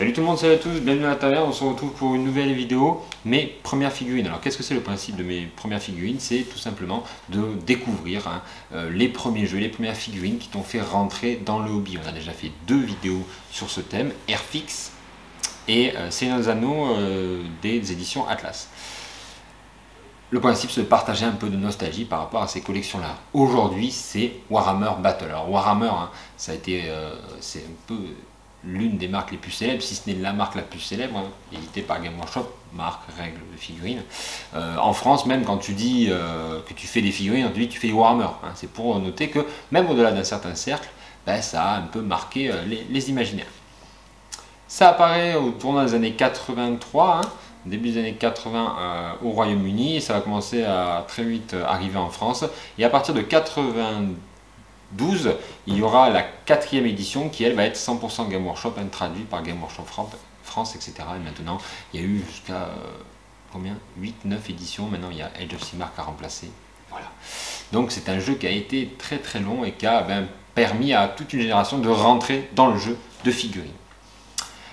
Salut tout le monde, salut à tous, bienvenue à l'intérieur, on se retrouve pour une nouvelle vidéo, mes premières figurines. Alors qu'est-ce que c'est le principe de mes premières figurines? C'est tout simplement de découvrir les premiers jeux, les premières figurines qui t'ont fait rentrer dans le hobby. On a déjà fait 2 vidéos sur ce thème, Airfix et Seigneur des Anneaux des éditions Atlas. Le principe c'est de partager un peu de nostalgie par rapport à ces collections-là. Aujourd'hui c'est Warhammer Battle. Alors Warhammer, ça a été, c'est un peu l'une des marques les plus célèbres, si ce n'est la marque la plus célèbre, éditée par Game Workshop, marque, règle de figurines. En France, même quand tu dis que tu fais des figurines, on te dit que tu fais du Warhammer. C'est pour noter que même au-delà d'un certain cercle, ça a un peu marqué les imaginaires. Ça apparaît au tournant des années 83, début des années 80 au Royaume-Uni, et ça va commencer à très vite arriver en France. Et à partir de 92, il y aura la 4e édition qui elle va être 100% Game Workshop, traduite par Game Workshop France, etc. Et maintenant il y a eu jusqu'à combien 8-9 éditions, maintenant il y a Age of Sigmar qui a remplacé. Voilà. Donc c'est un jeu qui a été très très long et qui a permis à toute une génération de rentrer dans le jeu de figurines.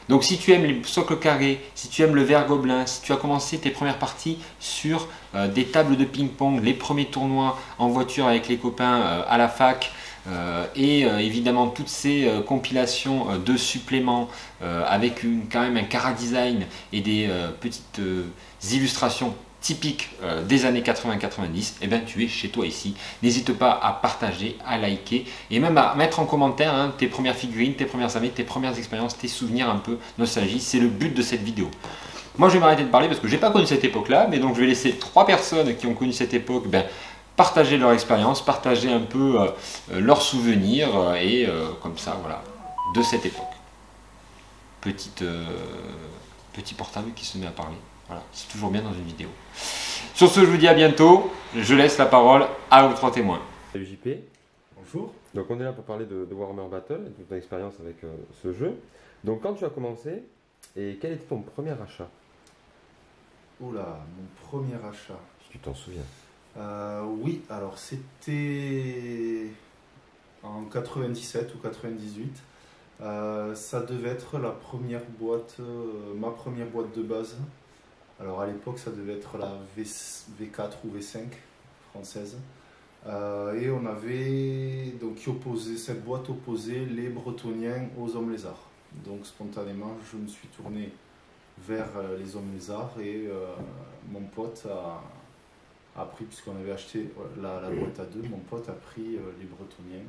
Donc si tu aimes les socles carrés, si tu aimes le verre gobelin, si tu as commencé tes premières parties sur des tables de ping-pong, les premiers tournois en voiture avec les copains à la fac, et évidemment toutes ces compilations de suppléments avec quand même un chara-design et des petites illustrations typiques des années 80-90, et bien tu es chez toi ici. N'hésite pas à partager, à liker et même à mettre en commentaire tes premières figurines, tes premières années, tes premières expériences, tes souvenirs un peu nostalgie. C'est le but de cette vidéo. Moi je vais m'arrêter de parler parce que j'ai pas connu cette époque là, mais donc je vais laisser 3 personnes qui ont connu cette époque partager leur expérience, partager un peu leurs souvenirs et comme ça voilà, de cette époque. Petit portable qui se met à parler. Voilà, c'est toujours bien dans une vidéo. Sur ce, je vous dis à bientôt. Je laisse la parole à vos 3 témoins. Salut JP. Bonjour. Donc on est là pour parler de Warhammer Battle et de ton expérience avec ce jeu. Donc quand tu as commencé, et quel était ton premier achat? Oula, mon premier achat. Si tu t'en souviens. Oui, alors c'était en 97 ou 98. Ça devait être la première boîte, ma première boîte de base. Alors à l'époque, ça devait être la V4 ou V5 française. Et on avait donc cette boîte opposait les Bretoniens aux hommes lézards. Donc spontanément, je me suis tourné vers les hommes lézards et mon pote a pris, puisqu'on avait acheté la boîte à 2, mon pote a pris les Bretoniens.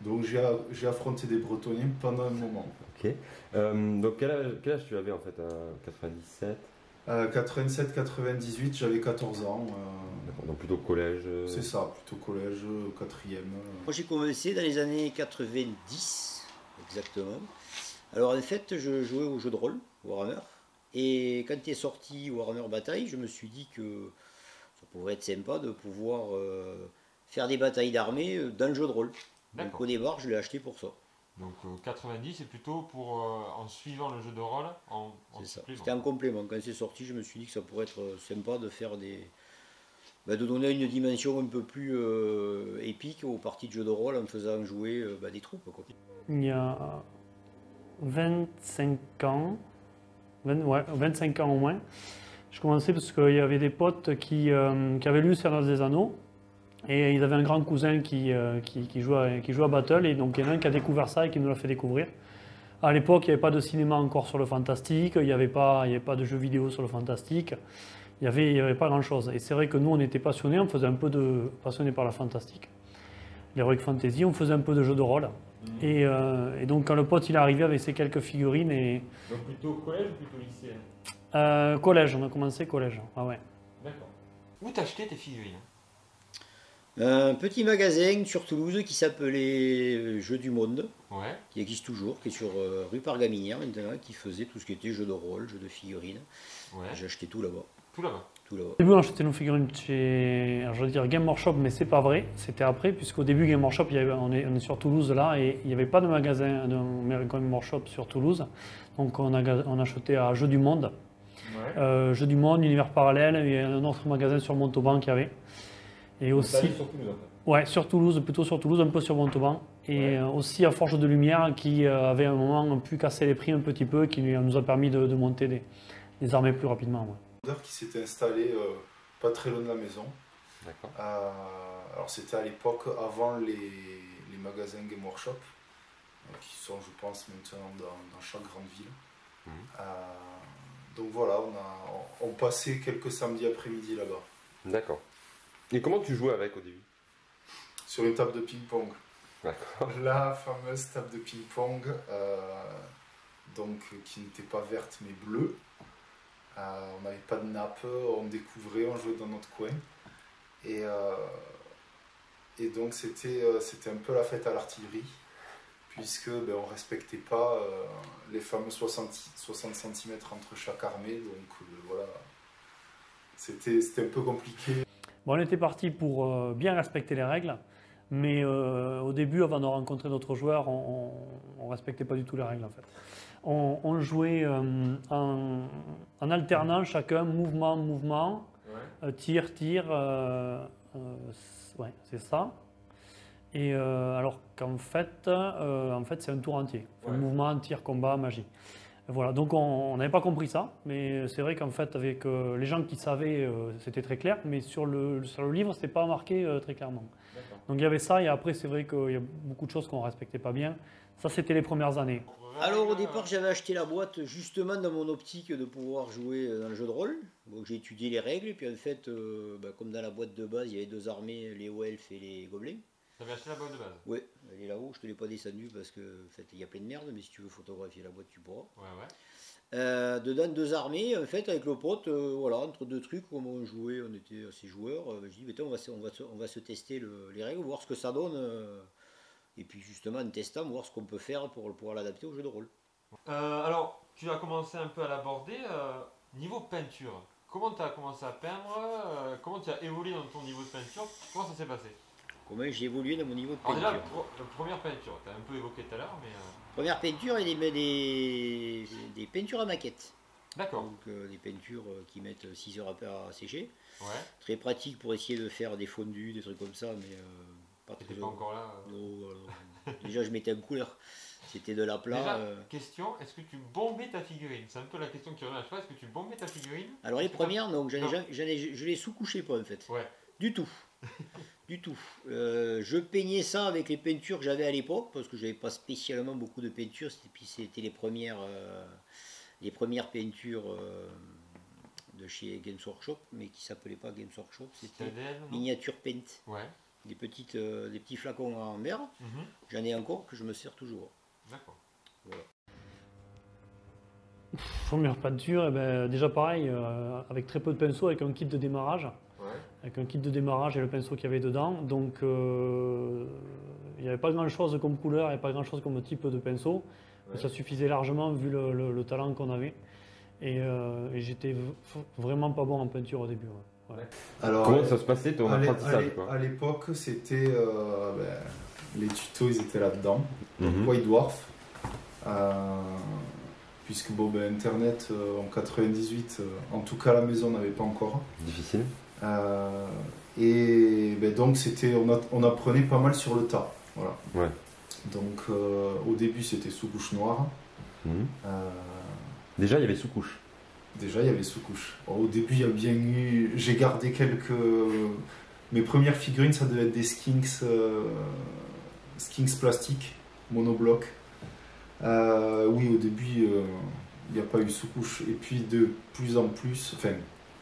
Donc j'ai affronté des Bretoniens pendant un moment. Ok. Donc quel âge tu avais en fait à 97? 87-98, j'avais 14 ans. D'accord, donc plutôt collège. C'est ça, plutôt collège, 4e. Moi j'ai commencé dans les années 90, exactement. Alors en fait, je jouais au jeu de rôle, Warhammer. Et quand est sorti Warhammer Bataille, je me suis dit que ça pourrait être sympa de pouvoir faire des batailles d'armée dans le jeu de rôle. Donc au départ, je l'ai acheté pour ça. Donc 90 c'est plutôt pour en suivant le jeu de rôle en supplément. C'était un complément. Quand c'est sorti, je me suis dit que ça pourrait être sympa de faire de donner une dimension un peu plus épique aux parties de jeu de rôle en faisant jouer des troupes, quoi. Il y a 25 ans, 25 ans au moins, je commençais parce qu'il y avait des potes qui avaient lu Seigneur des Anneaux. Et ils avaient un grand cousin qui jouait à Battle, et donc il y en a un qui a découvert ça et qui nous l'a fait découvrir. À l'époque, il n'y avait pas de cinéma encore sur le fantastique, il n'y avait pas de jeux vidéo sur le fantastique, il n'y avait pas grand chose. Et c'est vrai que nous, on était passionnés, on faisait un peu passionnés par la fantastique, l'heroic fantasy, on faisait un peu de jeux de rôle. Et donc quand le pote il est arrivé avec ses quelques figurines et... Donc plutôt collège ou plutôt lycée? Collège, on a commencé collège. Ah ouais. D'accord. Où t'achetais tes figurines? Un petit magasin sur Toulouse qui s'appelait Jeux du Monde, qui existe toujours, qui est sur rue Pargaminière maintenant, qui faisait tout ce qui était jeux de rôle, jeux de figurines. J'ai acheté tout là-bas. Tout là-bas? tout là-bas. Au début, on achetait nos figurines chez, alors, je veux dire Game Workshop, mais c'est pas vrai. C'était après, puisqu'au début, Game Workshop, on est sur Toulouse là, et il n'y avait pas de magasin de Game Workshop sur Toulouse. Donc on achetait à Jeux du Monde. Ouais. Jeux du Monde, Univers Parallèle, et un autre magasin sur Montauban qu'il y avait. Et Donc, aussi, t'allais sur Toulouse, en fait. ouais, sur Toulouse, plutôt sur Toulouse, un peu sur Montauban. Et aussi à Forge de Lumière, qui avait à un moment pu casser les prix un petit peu, qui nous a permis de monter des armées plus rapidement. Ouais. Qui s'était installé pas très loin de la maison. D'accord. Alors c'était à l'époque avant les magasins Game Workshop, qui sont je pense maintenant dans chaque grande ville. Donc voilà, on passait quelques samedis après-midi là-bas. D'accord. Et comment tu jouais avec au début? Sur une table de ping-pong. D'accord. La fameuse table de ping-pong, donc qui n'était pas verte mais bleue. On n'avait pas de nappe, on découvrait, on jouait dans notre coin. Et donc c'était un peu la fête à l'artillerie, puisque on ne respectait pas les fameux 60 cm entre chaque armée. Donc voilà, c'était un peu compliqué. Bon, on était parti pour bien respecter les règles, mais au début, avant de rencontrer d'autres joueurs, on ne respectait pas du tout les règles en fait. On jouait en alternant chacun mouvement, tir, ouais, c'est ça. Et alors qu'en fait, c'est un tour entier. Enfin, mouvement, tir, combat, magie. Voilà, donc on n'avait pas compris ça, mais c'est vrai qu'en fait, avec les gens qui savaient, c'était très clair, mais sur le livre, c'était pas marqué très clairement. Donc il y avait ça, et après, c'est vrai qu'il y a beaucoup de choses qu'on ne respectait pas bien. Ça, c'était les premières années. Alors au départ j'avais acheté la boîte justement dans mon optique de pouvoir jouer dans le jeu de rôle. Donc j'ai étudié les règles et puis en fait comme dans la boîte de base il y avait deux armées, les elfes et les gobelins. Tu avais acheté la boîte de base? Oui, elle est là-haut, je te l'ai pas descendue parce que en fait il y a plein de merde, mais si tu veux photographier la boîte tu pourras. Dedans deux armées, en fait avec le pote, voilà, entre deux trucs, comme on jouait, on était assez joueurs, je dis on va se tester les règles, voir ce que ça donne. Et puis justement en testant, voir ce qu'on peut faire pour pouvoir l'adapter au jeu de rôle. Alors, tu as commencé un peu à l'aborder. Niveau peinture, comment tu as commencé à peindre? Comment tu as évolué dans ton niveau de peinture? Comment ça s'est passé? Comment j'ai évolué dans mon niveau de peinture? Alors déjà, la première peinture, tu as un peu évoqué tout à l'heure, mais... Première peinture, il y a des peintures à maquette. D'accord. Donc des peintures qui mettent 6 heures à sécher. Ouais. Très pratique pour essayer de faire des fondus, des trucs comme ça, mais... T'étais pas encore là Non, déjà je mettais en couleur, c'était de la plat. Déjà, question, est-ce que tu bombais ta figurine? C'est un peu la question qui revient à chaque fois, est-ce que tu bombais ta figurine? Alors les premières, non, je l'ai sous-couché pas en fait. Ouais. Du tout. Du tout. Je peignais ça avec les peintures que j'avais à l'époque, parce que j'avais pas spécialement beaucoup de peintures, c'était les premières peintures de chez Games Workshop, mais qui s'appelait pas Games Workshop, c'était Miniature Paint. Ouais. Des petits flacons en verre. J'en ai encore que je me sers toujours. D'accord. Voilà. Première peinture, eh ben, déjà pareil, avec très peu de pinceaux, avec un kit de démarrage. Ouais. Avec un kit de démarrage et le pinceau qu'il y avait dedans. Donc il n'y avait pas grand chose comme couleur, il n'y avait pas grand chose comme type de pinceau. Mais ça suffisait largement vu le talent qu'on avait. Et j'étais vraiment pas bon en peinture au début. Ouais. Alors, comment ça se passait ton apprentissage à l'époque, c'était les tutos, ils étaient là-dedans. Mhm. White Dwarf, puisque Internet en 98, en tout cas à la maison, n'avait pas encore. Difficile. Et donc on apprenait pas mal sur le tas. Voilà. Ouais. Donc au début, c'était sous couche noire. Mhm. Déjà, il y avait sous-couche. Déjà, il y avait sous-couche. Au début, il y a bien eu... J'ai gardé quelques... Mes premières figurines, ça devait être des Skinks plastiques, monobloc. Oui, au début, il n'y a pas eu sous-couche. Et puis, de plus en plus... Enfin,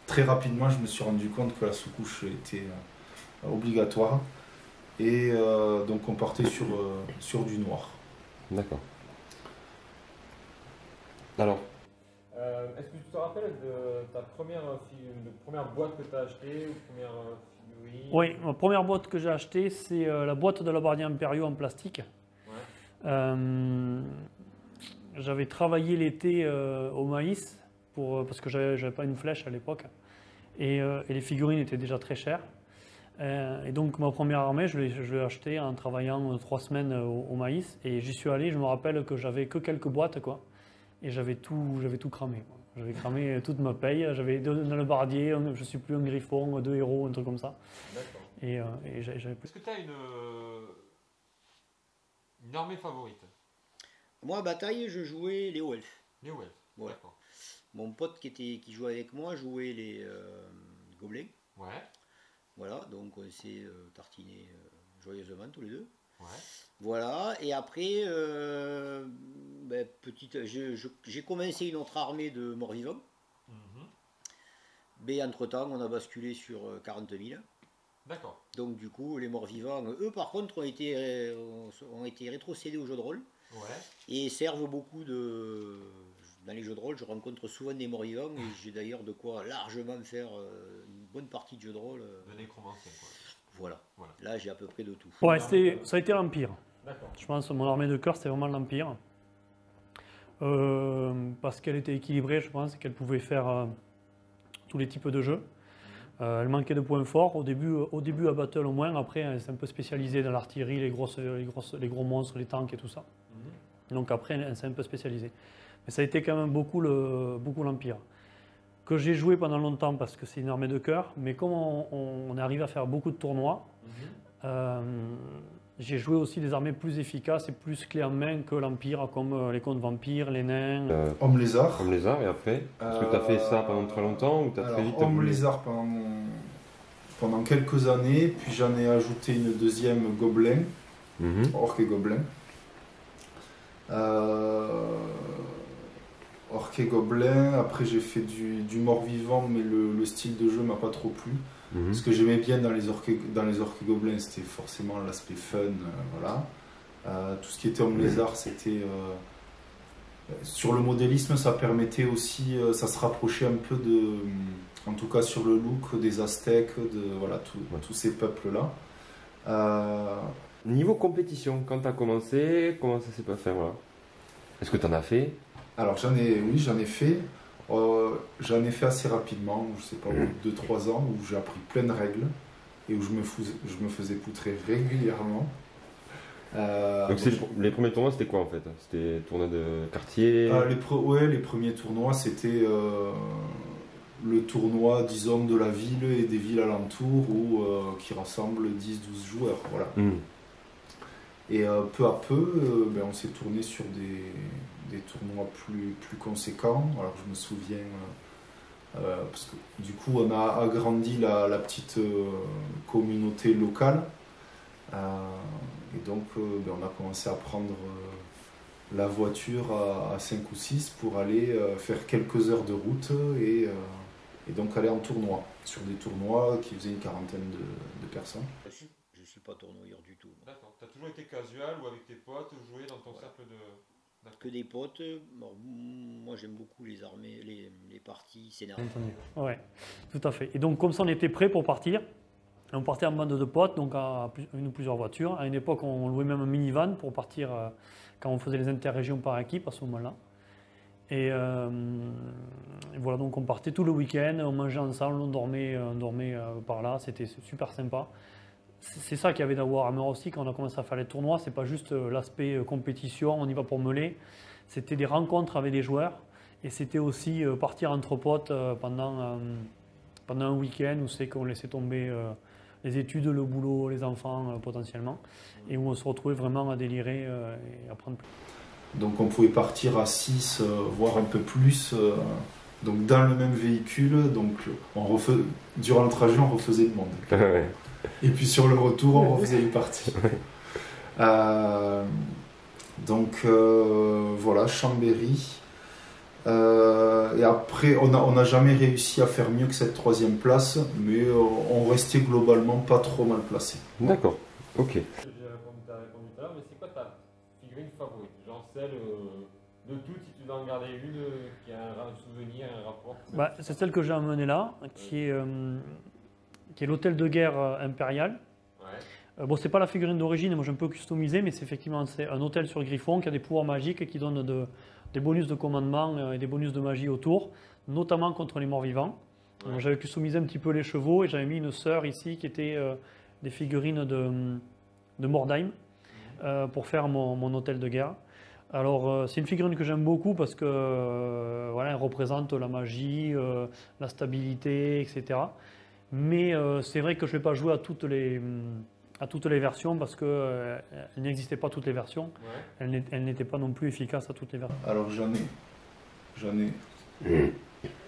très rapidement, je me suis rendu compte que la sous-couche était obligatoire. Et donc, on partait sur du noir. D'accord. Alors, est-ce que tu te rappelles de ta première boîte que tu as achetée ou première figurine? Oui, ma première boîte que j'ai achetée, c'est la boîte de la Bardier Imperio en plastique. Ouais. J'avais travaillé l'été au maïs, parce que j'avais pas une flèche à l'époque. et les figurines étaient déjà très chères. Et donc ma première armée, je l'ai achetée en travaillant 3 semaines au maïs, et j'y suis allé, je me rappelle que j'avais que quelques boîtes, quoi, et j'avais tout cramé, quoi. J'avais cramé toute ma paye, j'avais dans le bardier, je suis plus un griffon, 2 héros, un truc comme ça. D'accord. Et j'avais plus. Est-ce que tu as une armée favorite? Moi, à bataille, je jouais les elfes. Les Wells. Ouais. D'accord. Mon pote qui jouait avec moi jouait les gobelins. Ouais. Voilà, donc on s'est tartiné joyeusement tous les deux. Ouais. Voilà, et après, j'ai commencé une autre armée de morts-vivants. Mhm. Mais entre-temps, on a basculé sur 40 000. D'accord. Donc du coup, les morts-vivants, eux par contre, ont été rétrocédés au jeu de rôle. Ouais. Et servent beaucoup de... Dans les jeux de rôle, je rencontre souvent des morts-vivants, et j'ai d'ailleurs de quoi largement faire une bonne partie de jeux de rôle. De nécromancien, quoi. Voilà. Là, j'ai à peu près de tout. Ouais, ça a été l'Empire. D'accord. Je pense que mon armée de cœur, c'était vraiment l'Empire. Parce qu'elle était équilibrée, je pense, et qu'elle pouvait faire tous les types de jeux. Elle manquait de points forts au début à Battle au moins. Après, elle s'est un peu spécialisée dans l'artillerie, les gros monstres, les tanks et tout ça. Donc après, elle s'est un peu spécialisée. Mais ça a été quand même beaucoup l'Empire. Que j'ai joué pendant longtemps parce que c'est une armée de cœur. Mais comme on est arrivé à faire beaucoup de tournois, j'ai joué aussi des armées plus efficaces et plus clés en main que l'Empire, comme les contes vampires, les nains. Homme lézard. Homme lézard, et après? Est-ce que tu as fait ça pendant très longtemps ou tu as très vite Homme évolué? lézard pendant quelques années, puis j'en ai ajouté une deuxième gobelin, orc et gobelin. Orc et gobelin, après j'ai fait du mort-vivant, mais le style de jeu m'a pas trop plu. Ce que j'aimais bien dans les orques et gobelins, c'était forcément l'aspect fun, voilà. Tout ce qui était homme lézard, c'était... sur le modélisme, ça permettait aussi, ça se rapprochait un peu en tout cas sur le look des Aztèques, voilà, tous ces peuples-là. Niveau compétition, quand tu as commencé, comment ça s'est passé, voilà? Est-ce que tu en as fait? Alors j'en ai fait. J'en ai fait assez rapidement, je sais pas, 2-3 ans, où j'ai appris plein de règles et où je me faisais poutrer régulièrement. Donc les premiers tournois, c'était quoi en fait? C'était tournoi de quartier? Les premiers tournois, c'était le tournoi, disons, de la ville et des villes alentours qui rassemble 10-12 joueurs. Voilà. Et peu à peu, on s'est tourné sur des tournois plus conséquents. Alors je me souviens, parce que du coup on a agrandi la petite communauté locale. Et donc on a commencé à prendre la voiture à 5 ou 6 pour aller faire quelques heures de route et donc aller en tournoi, sur des tournois qui faisaient une quarantaine de personnes. Je ne suis pas tournoyeur du tout. D'accord. Tu as toujours été casual ou avec tes potes, jouer dans ton cercle de... Que des potes. Bon, moi j'aime beaucoup les armées, les parties scénariques. Ouais, tout à fait. Et donc comme ça on était prêt pour partir, on partait en bande de potes, donc à une ou plusieurs voitures. À une époque on louait même un minivan pour partir quand on faisait les interrégions par équipe à ce moment-là. Et voilà, donc on partait tout le week-end, on mangeait ensemble, on dormait par là, c'était super sympa. C'est ça qu'il y avait dans Warhammer aussi quand on a commencé à faire les tournois, c'est pas juste l'aspect compétition, on y va pour meuler, c'était des rencontres avec des joueurs et c'était aussi partir entre potes pendant un week-end où c'est qu'on laissait tomber les études, le boulot, les enfants potentiellement et où on se retrouvait vraiment à délirer et à prendre plaisir. Donc on pouvait partir à 6, voire un peu plus, donc dans le même véhicule, donc durant le trajet on refaisait le monde. Et puis sur le retour, on refaisait une partie. Donc voilà, Chambéry. Et après, on n'a jamais réussi à faire mieux que cette 3e place, mais on restait globalement pas trop mal placé. D'accord, ok. Tu as répondu tout à l'heure, mais c'est quoi ta figurine favorite? Genre celle de toutes, si tu dois en garder une, qui a un souvenir, un rapport? C'est celle que j'ai emmenée là, qui est l'hôtel de guerre impérial. Ouais. Bon, c'est pas la figurine d'origine, moi j'ai un peu customisé, mais c'est effectivement un hôtel sur Griffon qui a des pouvoirs magiques et qui donne des bonus de commandement et des bonus de magie autour, notamment contre les morts vivants. Donc, j'avais customisé un petit peu les chevaux et j'avais mis une sœur ici qui était des figurines de Mordheim pour faire mon hôtel de guerre. Alors, c'est une figurine que j'aime beaucoup parce que voilà, elle représente la magie, la stabilité, etc. Mais c'est vrai que je ne vais pas jouer à toutes les versions parce qu'elles n'existaient pas toutes les versions. Elles n'étaient pas non plus efficaces à toutes les versions. Alors j'en ai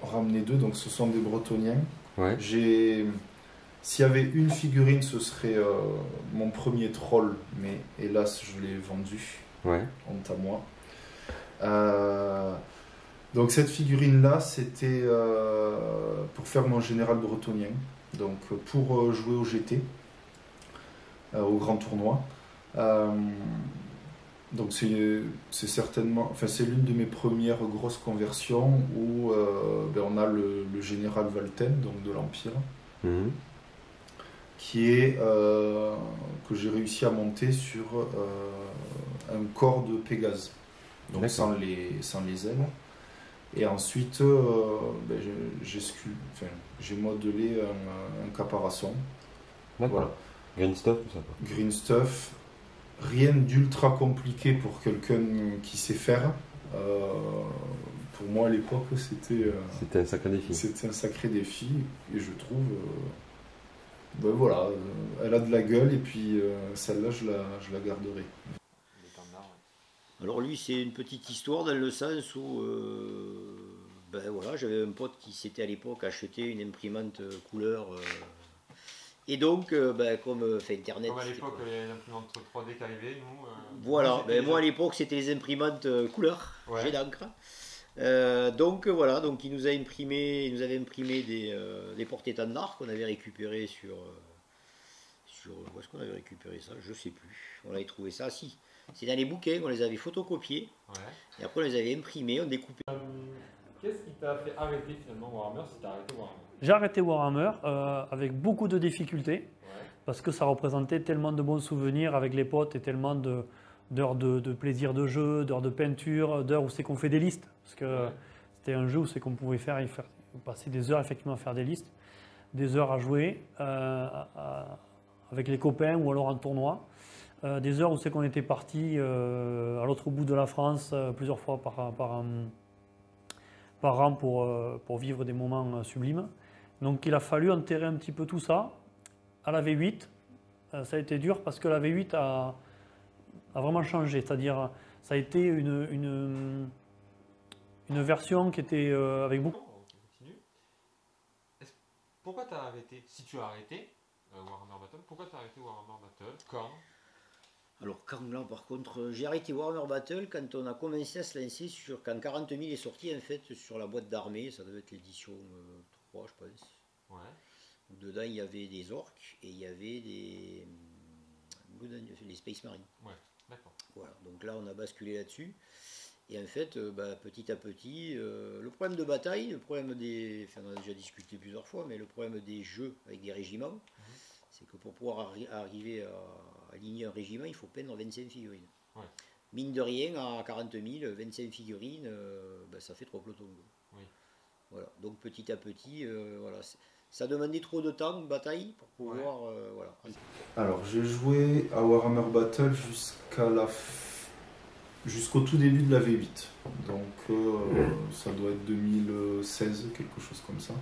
ramené 2, donc ce sont des Bretoniens. Ouais. S'il y avait une figurine, ce serait mon premier troll, mais hélas je l'ai vendu. Ouais. Honte à moi. Donc cette figurine-là, c'était pour faire mon général bretonien, donc pour jouer au GT, au grand tournoi. Donc c'est certainement, enfin c'est l'une de mes premières grosses conversions où on a le général Valten, donc de l'Empire, qui est que j'ai réussi à monter sur un corps de Pégase, donc sans les ailes. Et ensuite, j'ai modelé un caparaçon. D'accord. Voilà. Green stuff, tout ça. Green stuff, rien d'ultra compliqué pour quelqu'un qui sait faire. Pour moi à l'époque, c'était un sacré défi. C'était un sacré défi, et je trouve. Voilà, elle a de la gueule, et puis celle-là, je la garderai. Alors lui, c'est une petite histoire dans le sens où voilà, j'avais un pote qui s'était à l'époque acheté une imprimante couleur. Et donc, comme Internet... Comme à l'époque, les imprimantes 3D qui arrivaient, nous... Voilà, moi à l'époque, c'était les imprimantes couleur, jet d'encre. Donc voilà, donc il nous avait imprimé des porte-étendards qu'on avait récupérés sur où est-ce qu'on avait récupéré ça, je sais plus. On avait trouvé ça, si. C'est dans les bouquins, on les avait photocopiés. Et après on les avait imprimés, on découpait. Qu'est-ce qui t'a fait arrêter finalement Warhammer si t'as arrêté Warhammer? J'ai arrêté Warhammer avec beaucoup de difficultés parce que ça représentait tellement de bons souvenirs avec les potes et tellement d'heures de plaisir de jeu, d'heures de peinture, d'heures où c'est qu'on fait des listes. Parce que c'était un jeu où c'est qu'on pouvait passer des heures effectivement à faire des listes, des heures à jouer avec les copains ou alors en tournoi, des heures où c'est qu'on était parti à l'autre bout de la France plusieurs fois par an pour vivre des moments sublimes. Donc il a fallu enterrer un petit peu tout ça. À la V8, ça a été dur parce que la V8 a vraiment changé. C'est-à-dire, ça a été une version qui était avec beaucoup... Pourquoi tu as arrêté? Si tu as arrêté Warhammer Battle, pourquoi tu as arrêté Warhammer Battle? Quand? Alors quand là par contre, j'ai arrêté Warhammer Battle quand on a commencé à se lancer quand 40 000 est sorti en fait sur la boîte d'armée, ça devait être l'édition 3 je pense. Dedans il y avait des orques et il y avait les Space Marines. D'accord. Voilà, donc là on a basculé là-dessus. Et en fait, petit à petit, le problème de bataille, on a déjà discuté plusieurs fois, mais le problème des jeux avec des régiments, c'est que pour pouvoir arriver à aligner un régiment, il faut peindre 25 figurines. Mine de rien, à 40 000, 25 figurines, ça fait 3 pelotons. Voilà. Donc petit à petit, ça demandait trop de temps de bataille pour pouvoir... Alors j'ai joué à Warhammer Battle jusqu'au tout début de la V8. Donc ça doit être 2016, quelque chose comme ça.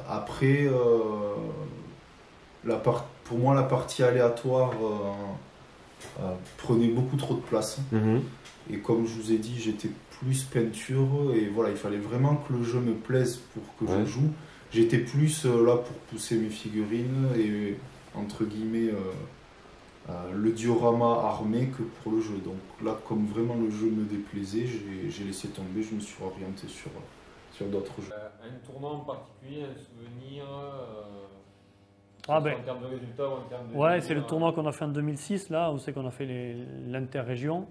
Après, pour moi, la partie aléatoire prenait beaucoup trop de place. Et comme je vous ai dit, j'étais plus peinture. Et voilà, il fallait vraiment que le jeu me plaise pour que je joue. J'étais plus là pour pousser mes figurines et, entre guillemets, le diorama armé que pour le jeu. Donc là, comme vraiment le jeu me déplaisait, j'ai laissé tomber. Je me suis orienté sur d'autres jeux. Un tournoi en particulier, un souvenir en termes de résultats ou en termes de... Ouais, c'est le tournoi qu'on a fait en 2006, là, où c'est qu'on a fait l'interrégion.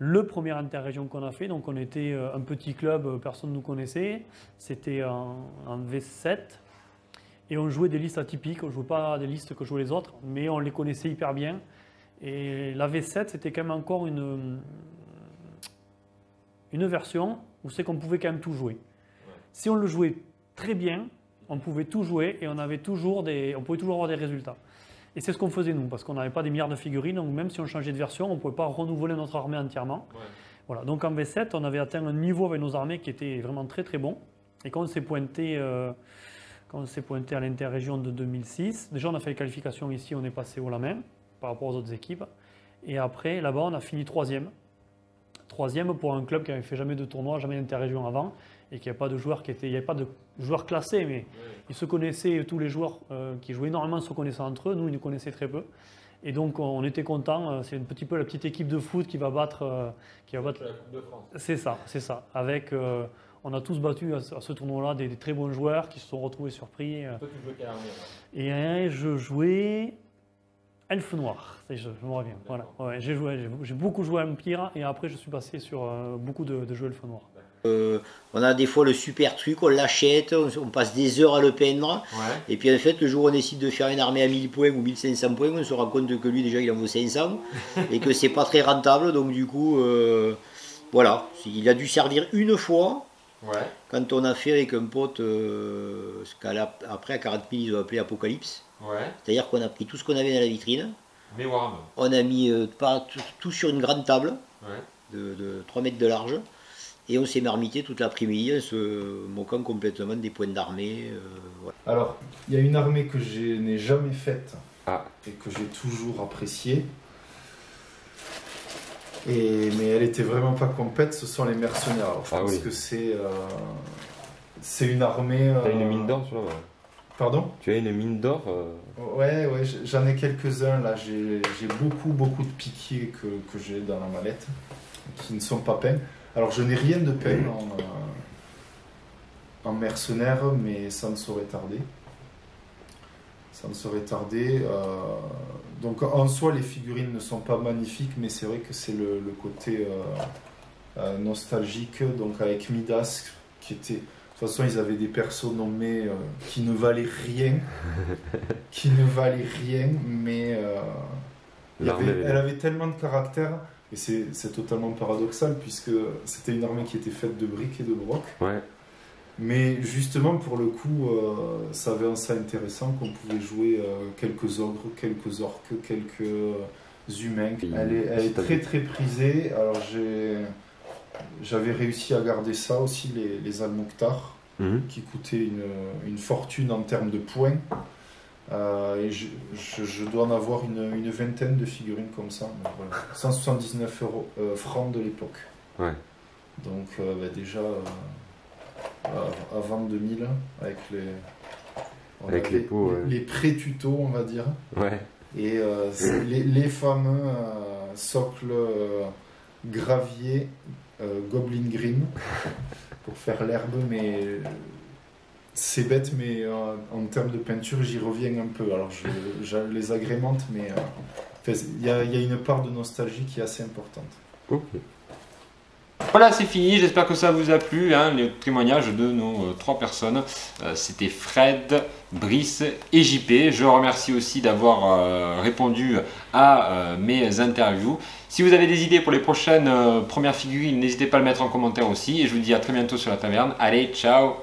Le premier interrégion qu'on a fait, donc on était un petit club, personne ne nous connaissait. C'était en V7. Et on jouait des listes atypiques, on ne jouait pas des listes que jouaient les autres, mais on les connaissait hyper bien. Et la V7, c'était quand même encore une version où c'est qu'on pouvait quand même tout jouer. si on le jouait très bien, on pouvait tout jouer et on pouvait toujours avoir des résultats. Et c'est ce qu'on faisait nous, parce qu'on n'avait pas des milliards de figurines, donc même si on changeait de version, on ne pouvait pas renouveler notre armée entièrement. Ouais. Voilà. Donc en V7, on avait atteint un niveau avec nos armées qui était vraiment très très bon. Et quand on s'est pointé, à l'interrégion de 2006, déjà on a fait les qualifications ici, on est passé haut la main par rapport aux autres équipes. Et après, là-bas, on a fini 3e. 3e pour un club qui n'avait fait jamais de tournoi, jamais d'interrégion avant, et qui n'avait pas de joueurs il n'y avait pas de joueurs classés, mais ils se connaissaient, tous les joueurs qui jouaient énormément se connaissaient entre eux, nous ils nous connaissaient très peu. Et donc on était contents, c'est un petit peu la petite équipe de foot qui va battre la Coupe de France. C'est ça. Avec, on a tous battu à ce tournoi-là des très bons joueurs qui se sont retrouvés surpris. Toi tu jouais quelle armée? Et je jouais Elfe Noir, je me reviens. Voilà. Ouais, j'ai beaucoup joué à Empire et après je suis passé sur beaucoup de jeux Elfe Noir. On a des fois le super truc, on l'achète, on passe des heures à le peindre. Ouais. Et puis en fait, le jour où on décide de faire une armée à 1000 points ou 1500 points, on se rend compte que lui déjà il en vaut 500 et que c'est pas très rentable. Donc du coup, voilà, il a dû servir une fois. Ouais. Quand on a fait avec un pote, après à 40 000 ils ont appelé Apocalypse. Ouais. C'est-à-dire qu'on a pris tout ce qu'on avait dans la vitrine. Mais Warhammer. On a mis tout sur une grande table de 3 mètres de large. Et on s'est marmité toute l'après-midi en se moquant complètement des points d'armée. Voilà. Alors, il y a une armée que je n'ai jamais faite et que j'ai toujours appréciée. Mais elle était vraiment pas complète, ce sont les mercenaires. Alors, je pense que c'est une armée... T'as une mine d'or, tu vois. Pardon? Tu as une mine d'or Ouais, j'en ai quelques-uns là. J'ai beaucoup de piquiers que j'ai dans la mallette, qui ne sont pas peints. Alors je n'ai rien de peint en mercenaire, mais ça ne saurait tarder. Donc en soi, les figurines ne sont pas magnifiques, mais c'est vrai que c'est le côté nostalgique. Donc avec Midas, qui était... De toute façon, ils avaient des persos nommés qui ne valaient rien. Mais elle avait tellement de caractère. Et c'est totalement paradoxal puisque c'était une armée qui était faite de briques et de broc. Ouais. Mais justement, pour le coup, ça avait un ça intéressant qu'on pouvait jouer quelques ogres, quelques orques, quelques humains. Elle est très très prisée. Alors j'avais réussi à garder ça aussi, les Almokhtar, qui coûtaient une fortune en termes de points. Et je dois en avoir une vingtaine de figurines comme ça. Donc, voilà. 179 francs de l'époque. Ouais. Donc déjà avant 2000, avec les pré-tutos, on va dire. Ouais. Et les fameux socles gravier Goblin Grim pour faire l'herbe, mais... C'est bête, mais en termes de peinture, j'y reviens un peu. Alors, je les agrémente, mais il y a une part de nostalgie qui est assez importante. Okay. Voilà, c'est fini. J'espère que ça vous a plu. Les témoignages de nos 3 personnes. C'était Fred, Brice et JP. Je remercie aussi d'avoir répondu à mes interviews. Si vous avez des idées pour les prochaines premières figurines, n'hésitez pas à le mettre en commentaire aussi. Et je vous dis à très bientôt sur la taverne. Allez, ciao!